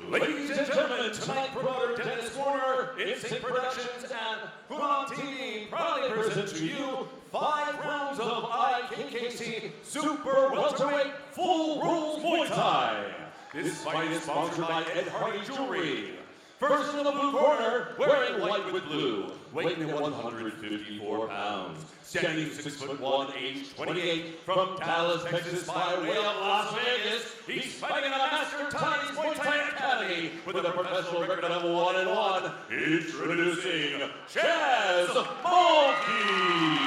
Ladies and gentlemen, tonight promoter Dennis Warner, Instinct Productions, and Human TV proudly present to you 5 rounds of IKKC Super Welterweight Full Rules Muay Thai. This fight is sponsored by Ed Hardy Jewelry. First in the blue corner, wearing white with blue, weighing in 154 pounds. Standing 6'1", age 28, from Dallas, Texas, by way of Las Vegas. He's fighting at a Master Tai's Muay Thai Academy with a professional record of 1-1. Introducing Chaz Mulkey.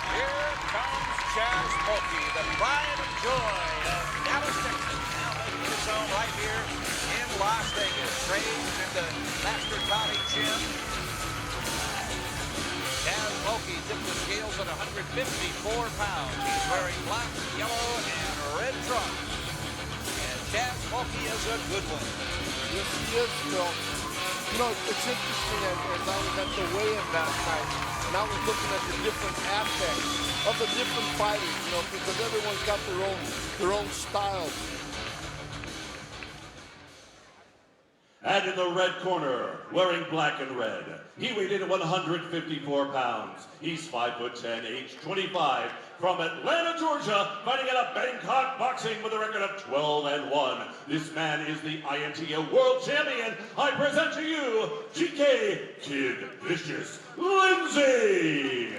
Here comes Chaz Mulkey, the pride and joy of Dallas, Texas. Now making his own right here in Las Vegas. Trains into Master Tani Gym. Chaz Mulkey tipped the scales at 154 pounds. He's wearing black, yellow, and red trunks. And Chaz Mulkey is a good one. Yes, he is, Phil. You know, it's interesting as I was at the weigh-in last night, and I was looking at the different aspects of the different fighters, you know, because everyone's got their own style. And in the red corner, wearing black and red, he weighed in at 154 pounds. He's 5'10", age 25, from Atlanta, Georgia, fighting out of Bangkok Boxing with a record of 12-1. This man is the INTA World Champion. I present to you, Chike Kid Vicious Lindsay.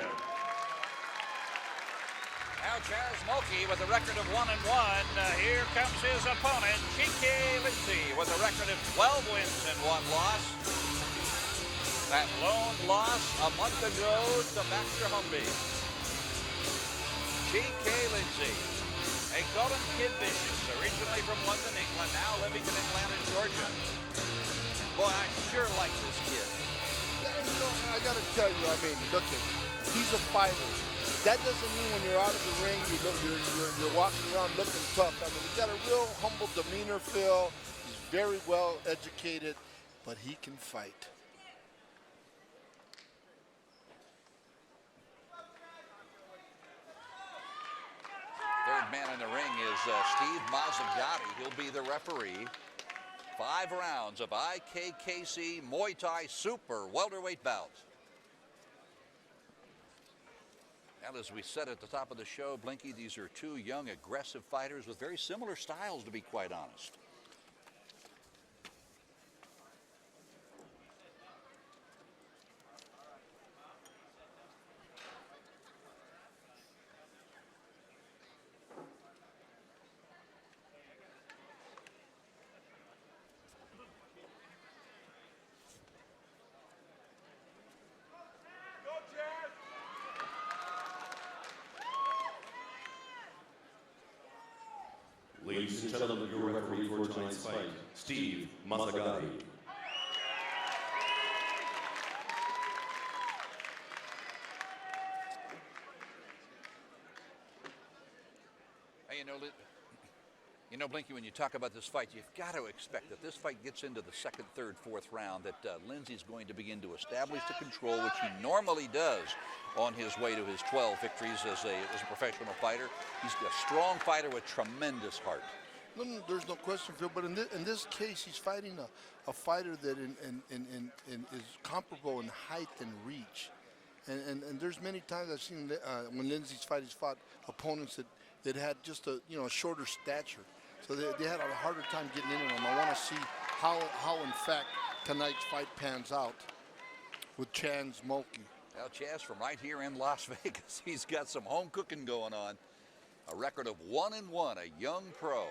Now Chaz Mulkey with a record of 1-1. Here comes his opponent, Chike Lindsay, with a record of 12 wins and 1 loss. That lone loss a month ago to Baxter Humby. Chike Lindsay, a golden Kid Vicious, originally from London, England, now living in Atlanta, Georgia. Boy, I sure like this kid. You know, I got to tell you, I mean, look at, he's a fighter. That doesn't mean when you're out of the ring, you're walking around looking tough. I mean, he's got a real humble demeanor, Phil. He's very well educated, but he can fight. Third man in the ring is Steve Mazzagatti. He'll be the referee. 5 rounds of IKKC Muay Thai Super Welterweight Bout. And as we said at the top of the show, Blinky, these are 2 young, aggressive fighters with very similar styles, to be quite honest. Ladies and gentlemen, your referee for tonight's fight, Steve Mazzagatti. Hey, you know, Blinky, when you talk about this fight, you've got to expect that this fight gets into the 2nd, 3rd, 4th round, that Lindsay's going to begin to establish the control, which he normally does on his way to his 12 victories as a professional fighter. He's a strong fighter with tremendous heart. No, there's no question, Phil. But in this case, he's fighting a fighter that is comparable in height and reach. And there's many times I've seen when Lindsay's fought opponents that had just a shorter stature, so they had a harder time getting in on him. I want to see how in fact tonight's fight pans out with Chaz Mulkey. Well, Chaz from right here in Las Vegas, he's got some home cooking going on. A record of 1-1, a young pro.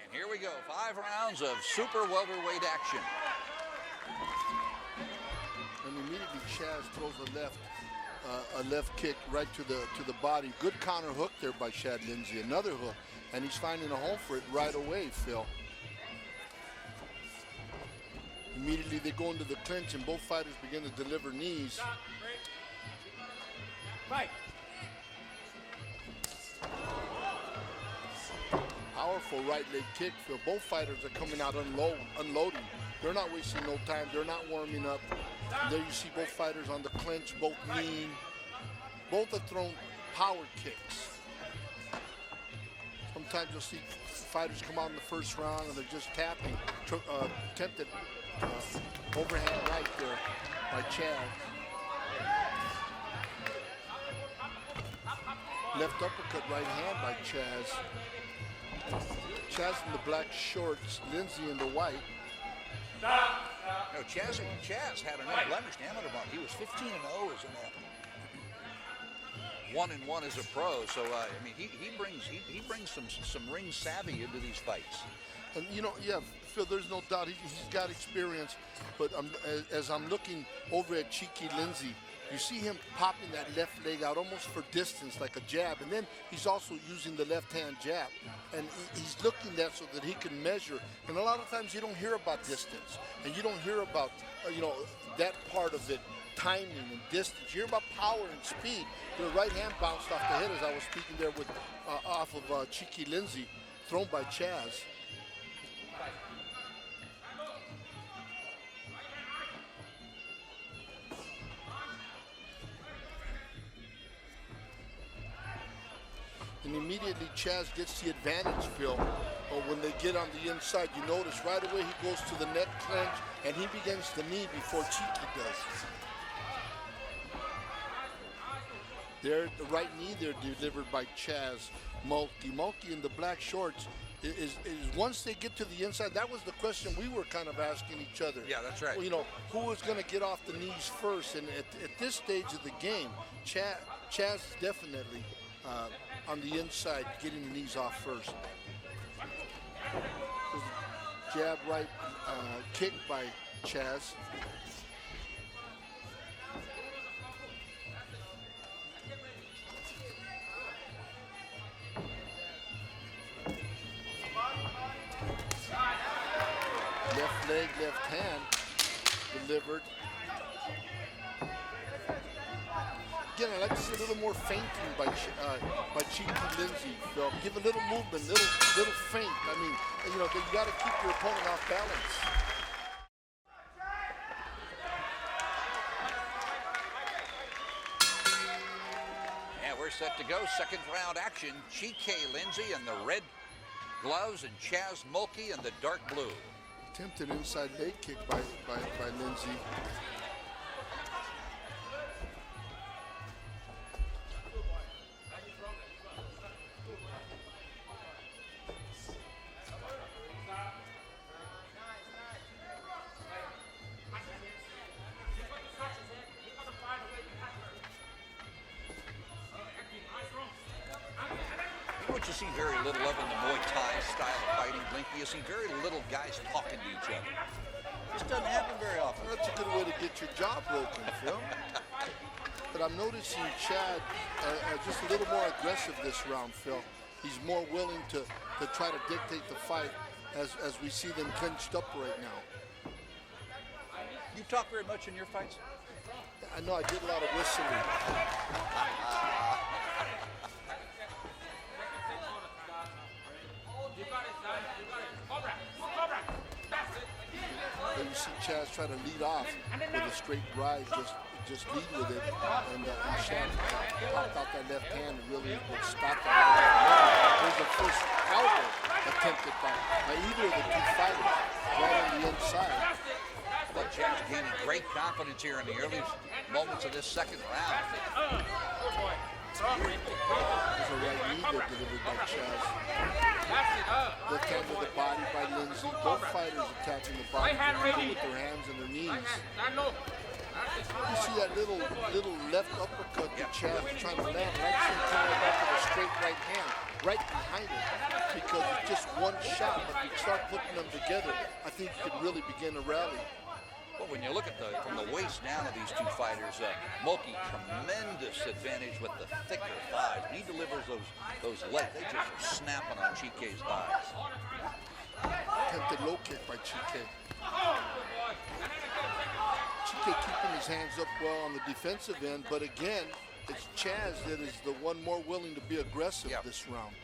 And here we go, 5 rounds of super welterweight action. And immediately Chaz throws a left kick right to the body. Good counter hook there by Chad Lindsay. Another hook, and he's finding a home for it right away, Phil. Immediately they go into the clinch, and both fighters begin to deliver knees. Fight. Powerful right leg kick, Phil. Both fighters are coming out unloading. They're not wasting no time. They're not warming up. And there you see both fighters on the clinch, both kneeing. Both have thrown power kicks. Sometimes you'll see fighters come out in the first round and they're just tapping. Attempted overhand right there by Chaz. Left uppercut right hand by Chaz. Chaz in the black shorts, Lindsay in the white. No, Chaz had an unblemished amateur mark. He was 15-0 as an amateur. 1-1 as a pro. So I mean, he brings some ring savvy into these fights. And you know, yeah, Phil, there's no doubt he's got experience. But as I'm looking over at Chike Lindsay, you see him popping that left leg out almost for distance, like a jab. And then he's also using the left-hand jab. And he's looking that so that he can measure. And a lot of times you don't hear about distance. And you don't hear about, that part of it, timing and distance. You hear about power and speed. The right hand bounced off the head as I was speaking there with off of Chike Lindsay, thrown by Chaz. And immediately Chaz gets the advantage, Phil. When they get on the inside, you notice right away he goes to the neck clench and he begins to knee before Chike does. There, the right knee there delivered by Chaz Mulkey. Mulkey in the black shorts is once they get to the inside, that was the question we were kind of asking each other. Yeah, that's right. Well, who was going to get off the knees first? And at this stage of the game, Chaz definitely on the inside, getting the knees off first. Jab right kick by Chaz. Left leg, left hand delivered. Again, I like to see a little more feinting by Chike Lindsay. Give a little movement, little feint. I mean, you got to keep your opponent off balance. And we're set to go. Second round action. Chike Lindsay in the red gloves and Chaz Mulkey in the dark blue. Attempted inside leg kick by Lindsay. What you see very little of in the Muay Thai style of fighting, Blinky, you see very little guys talking to each other. This doesn't happen very often. That's a good way to get your jaw broken, Phil. But I'm noticing Chad just a little more aggressive this round, Phil. He's more willing to try to dictate the fight as we see them clinched up right now. You talk very much in your fights? I know, I did a lot of whistling. Then you see Chaz try to lead off with a straight right, just lead with it, and Chad popped out that left hand and really would stop that. There's the first elbow attempted by either of the two fighters right on the inside. Well, Chaz gaining great confidence here in the early moments of this second round. There's a right knee there delivered by Chaz. Left hand to the body by Lindsay. Both fighters attacking the body with their hands and their knees. You see that little left uppercut that Chaz is trying to land. Right coming back with a straight right hand, right behind it, because it's just one shot. But if you start putting them together, I think you could really begin to rally. Well, when you look at from the waist down of these two fighters, Mulkey, tremendous advantage with the thicker thighs. He delivers those legs. They just are snapping on Chike's thighs. Attempted low kick by Chike. Chike keeping his hands up well on the defensive end, but again, it's Chaz that is the one more willing to be aggressive this round.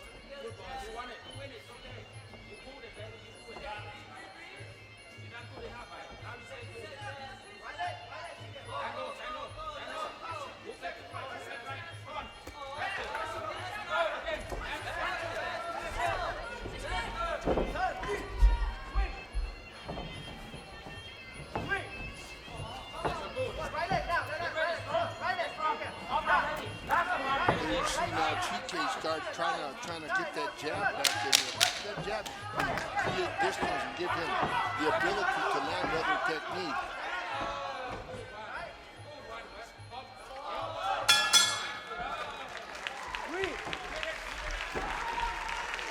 Chike started trying to get that jab back in there. That jab can create distance and give him the ability to land other technique.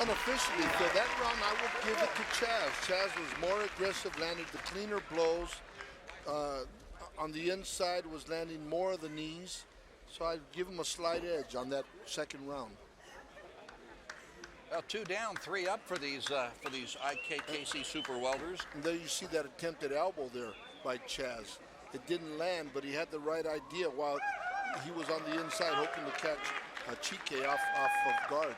Unofficially, for that round, I will give it to Chaz. Chaz was more aggressive, landed the cleaner blows. On the inside, was landing more of the knees. So I'd give him a slight edge on that second round. Well, 2 down, 3 up for these IKKC super welders. And there you see that attempted elbow there by Chaz. It didn't land, but he had the right idea while he was on the inside, hoping to catch Chike off of guard.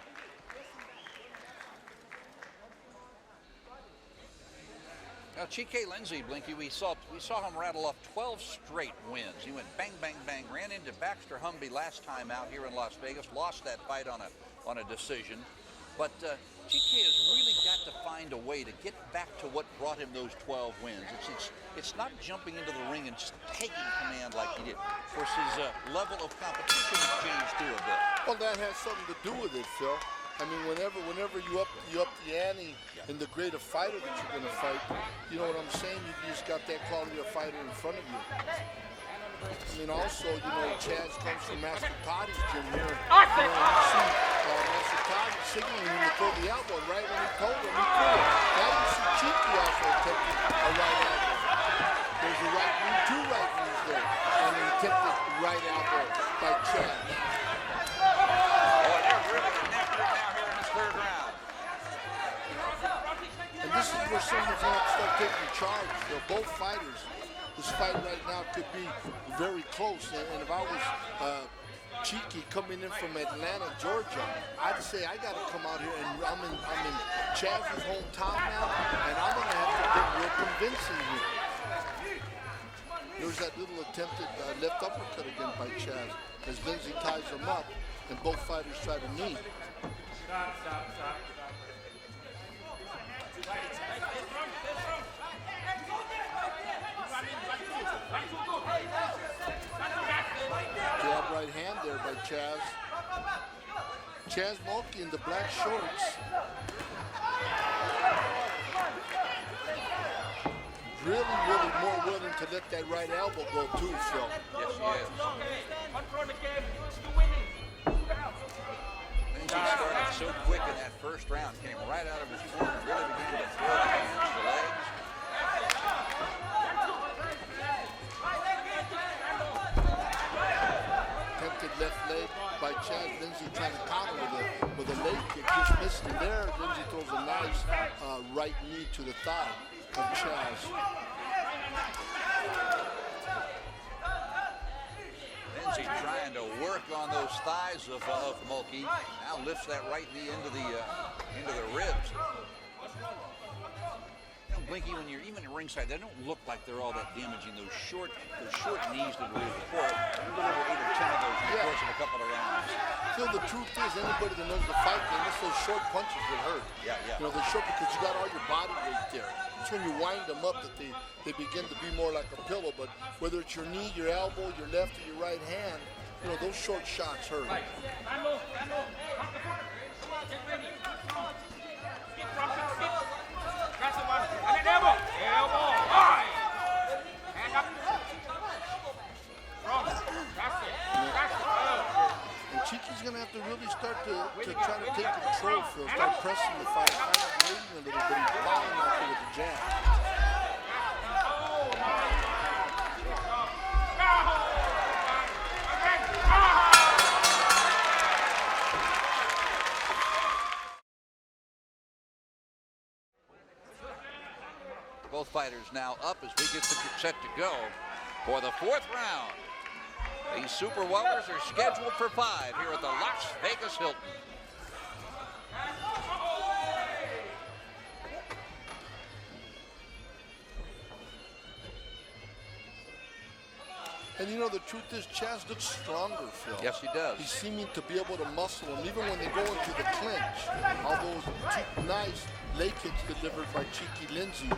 Now, Chike Lindsay, Blinky, we saw him rattle off 12 straight wins. He went bang, bang, bang, ran into Baxter Humby last time out here in Las Vegas, lost that fight on a decision. But Chike has really got to find a way to get back to what brought him those 12 wins. It's not jumping into the ring and just taking command like he did. Of course, his level of competition has changed too a bit. Well, that has something to do with it, Phil. I mean, whenever you up the ante in the grade of fighter that you're going to fight, you know what I'm saying? You just got that quality of fighter in front of you. I mean, also, you know, Chaz comes from Master Toddy's gym here. You know, you see Master Toddy signaling him to throw the elbow, and right when he told him, he threw it. Now you see Chike also attempting a right elbow. There's a right knee, 2 right knees there, and an attempted right elbow by Chaz. Third round. And this is where someone's going to start taking charge. For both fighters, this fight right now could be very close. And if I was Chike coming in from Atlanta, Georgia, I'd say I got to come out here, and I'm in Chaz's hometown now, and I'm going to have to get real convincing here. There's that little attempted left uppercut again by Chaz as Lindsay ties him up, and both fighters try to knee. Jab right hand there by Chaz. Chaz Mulkey in the black shorts. Really more willing to let that right elbow go too, Phil. Yes, he is. Control the game. You're winning. He started so quick in that first round, came right out of his corner, really began to throw the hands, the legs. Attempted left leg by Chaz. Lindsay trying to counter with a leg kick, just missed it there. Lindsay throws a nice right knee to the thigh of Chaz. Lindsay trying to work on those thighs of Mulkey. Now lifts that right knee into the ribs. You know, Blinky, when you're even at ringside, they don't look like they're all that damaging. Those short knees that we before. You deliver 8 or 10 of those in the course of a couple of rounds. Phil, the truth is, anybody that knows the fight game, it's those short punches that hurt. Yeah. You know, they're short because you got all your body weight there. It's when you wind them up that they begin to be more like a pillow. But whether it's your knee, your elbow, your left or your right hand, you know, those short shots hurt. And Chike's going to have to really start to try to take control, Phil. Start pressing the fight, kind of waiting a little bit. He's plowing out there with the jab. Both fighters now up as we get set to go for the 4th round. These super welders are scheduled for 5 here at the Las Vegas Hilton. And you know, the truth is, Chaz looks stronger, Phil. Yes, he does. He's seeming to be able to muscle him, even when they go into the clinch. All those nice leg kicks delivered by Chike Lindsay.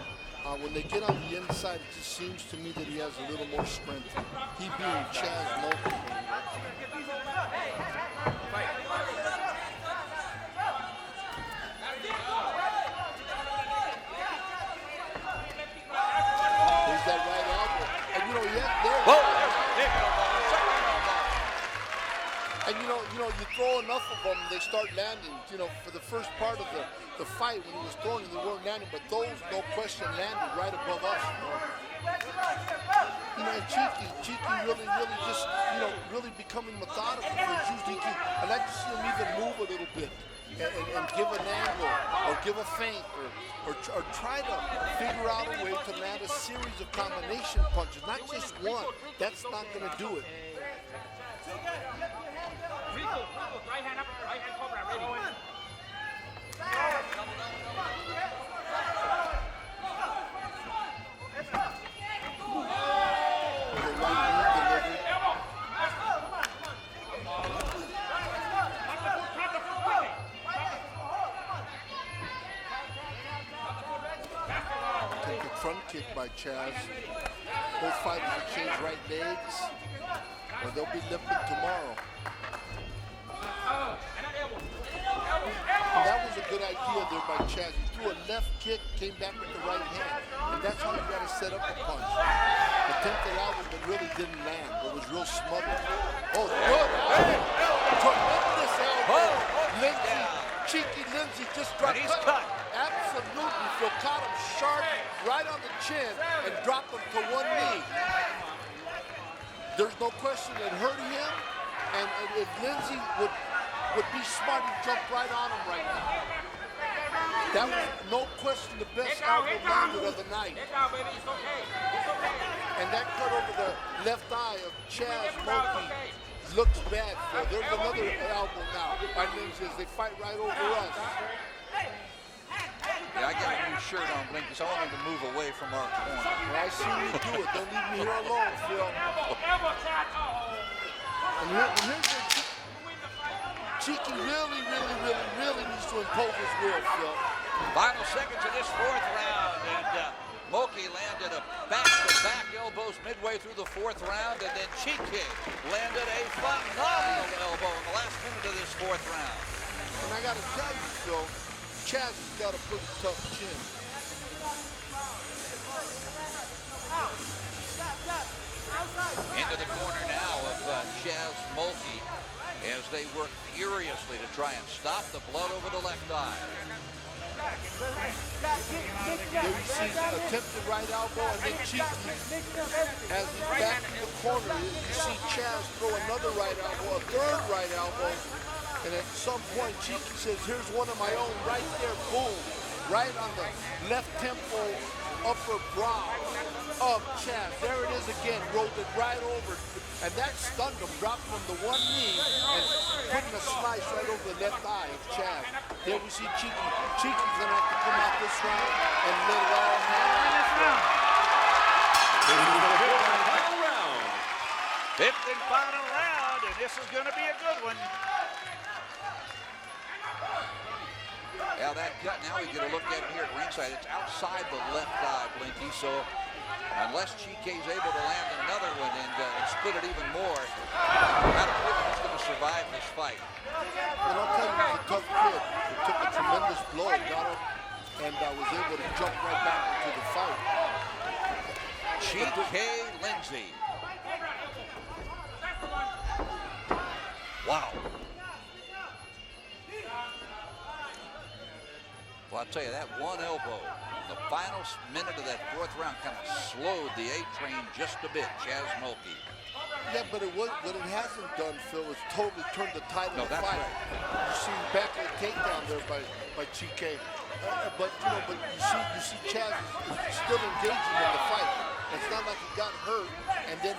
When they get on the inside, it just seems to me that he has a little more strength. He being Chaz Mulkey. And you throw enough of them, they start landing. For the first part of the fight when he was throwing, they weren't landing, but those, no question, landed right above us. And Chike really just, really becoming methodical for his jiu-jitsu. I like to see him even move a little bit and give an angle or give a feint or try to figure out a way to land a series of combination punches, not just one. That's not going to do it. Right hand up, right hand cobra, ready. Take a front kick by Chaz. Both fighters exchange right legs, or they'll be limping tomorrow. And that was a good idea there by Chaz. He threw a left kick, came back with the right hand. And that's how you got to set up a punch. Attempted out, but really didn't land. It was real smothered. Oh, good. Tremendous elbow. Lindsay, Chike Lindsay just dropped. And he's cut. Absolutely. Phil caught him sharp right on the chin and dropped him to one knee. There's no question it hurt him. And if Lindsay would be smart, he'd jump right on him right now. That was, no question, the best elbow landed of the night. And that cut over the left eye of Chaz Mulkey looks bad, Phil. There's another elbow now by Lindsay as they fight right over us. Yeah, I got a new shirt on, Blinky, so I want him to move away from our corner. Well, I see you do it. Don't leave me here alone, Phil. And here's where Chike really needs to impose his will, Phil. Final seconds of this fourth round, and Mulkey landed a back-to-back elbows midway through the fourth round, and then Chike landed a phenomenal elbow in the last minute of this fourth round. And I got to tell you, Phil, Chaz has got a pretty tough chin. Into the corner now of Chaz Mulkey as they work furiously to try and stop the blood over the left eye. There you see attempted right elbow, and then Chike, as he's back in the corner, you see Chaz throw another right elbow, a third right elbow, and at some point Chike says, here's one of my own right there, boom, right on the left temple, upper brow of Chaz. There it is again, rolled it right over, and that stunned him, dropped him to one knee and putting a slice right over the left eye of Chaz. There we see Chike. Chike's gonna have to come out this round and let it all happen. This is the fifth and final round. Fifth and final round, and this is going to be a good one. Yeah, that cut, now we get a look at it here at ringside. It's outside the left eye, Blinky, so unless Chike's able to land another one and split it even more, I don't think he's going to survive this fight. Well, I'll tell you, he's a tough kid. He took a tremendous blow, got him, and was able to jump right back into the fight. Chike Lindsay. Wow. Well, I'll tell you, that one elbow, the final minute of that fourth round kind of slowed the A train just a bit, Chaz Mulkey. Yeah, but what it hasn't done, Phil, is totally turned the tide of the fight. Right. You see back of the takedown there by Chike. But you see Chaz is still engaging in the fight. It's not like he got hurt, and then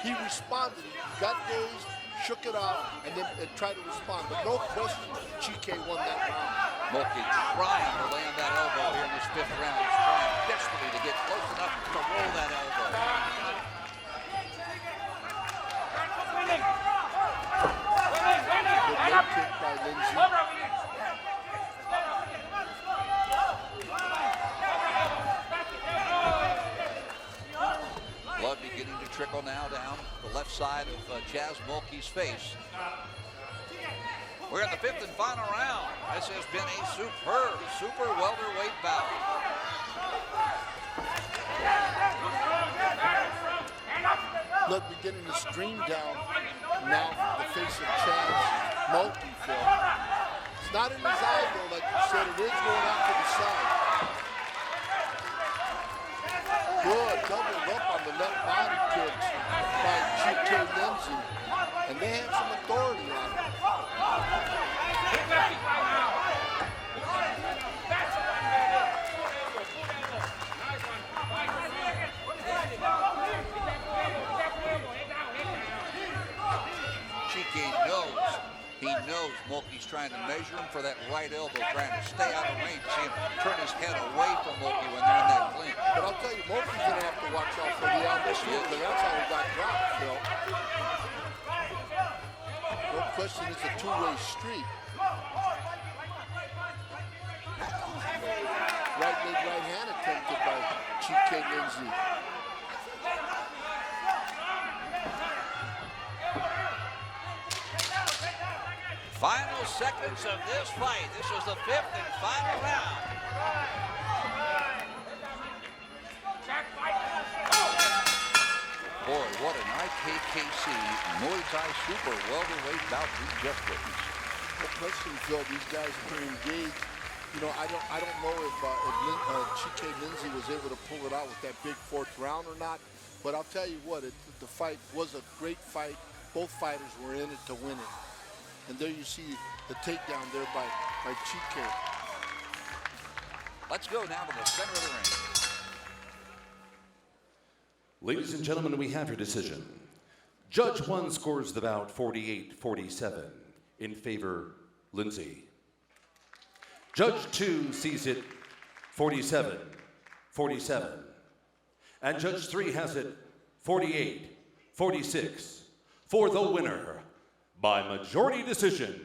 he responded. He got dazed, shook it off, and then tried to respond. But no question, Chike won that round. Mulkey trying to land that elbow here in this fifth round. He's trying desperately to get close enough to roll that elbow. Good leg kick by Lindsay. Blood beginning to trickle now down the left side of Chaz Mulkey's face. We're in the fifth and final round. This has been a superb super welterweight bout. Blood beginning to stream down now from the face of Chaz. Mulkey, Phil. It's not in his eye, though, like you said. It is going out to the side. Good, doubled up on the left body kicks by Chike Lindsay. And they have some authority on it. He knows Mulkey's trying to measure him for that right elbow, trying to stay out of range. See him turn his head away from Mulkey when they're in that clinch. But I'll tell you, Mulkey's going to have to watch out for the elbow too, because that's how he got dropped, Phil. No question, it's a two-way street. Right leg, right hand attempted by Chike Lindsay. Final seconds of this fight. This is the 5th and final round. Boy, what an IKKC Muay Thai super welterweight bout we just witnessed. No question, Phil. These guys are engaged. You know, I don't know if Chike Lindsay was able to pull it out with that big 4th round or not. But I'll tell you what, the fight was a great fight. Both fighters were in it to win it. And there you see the takedown there by Chike. Let's go now to the center of the ring. Ladies and gentlemen, we have your decision. Judge 1 scores the bout 48-47 in favor Lindsay. Judge 2 sees it 47-47. And Judge 3 has it 48-46 for the winner by majority decision.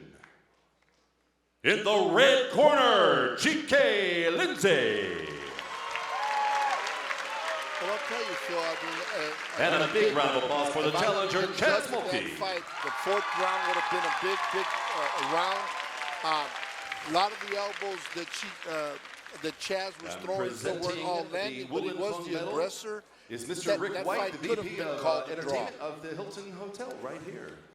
In the red corner, Chike Lindsay. Well, I'll tell you, Phil, And a big round of applause for the challenger, Chaz Mulkey. The 4th round would have been a big round. A lot of the elbows that Chaz was throwing were all landing, but he was the aggressor. Is Mr. Rick White, the could have VP been of called a draw. Entertainment of the Hilton Hotel right here.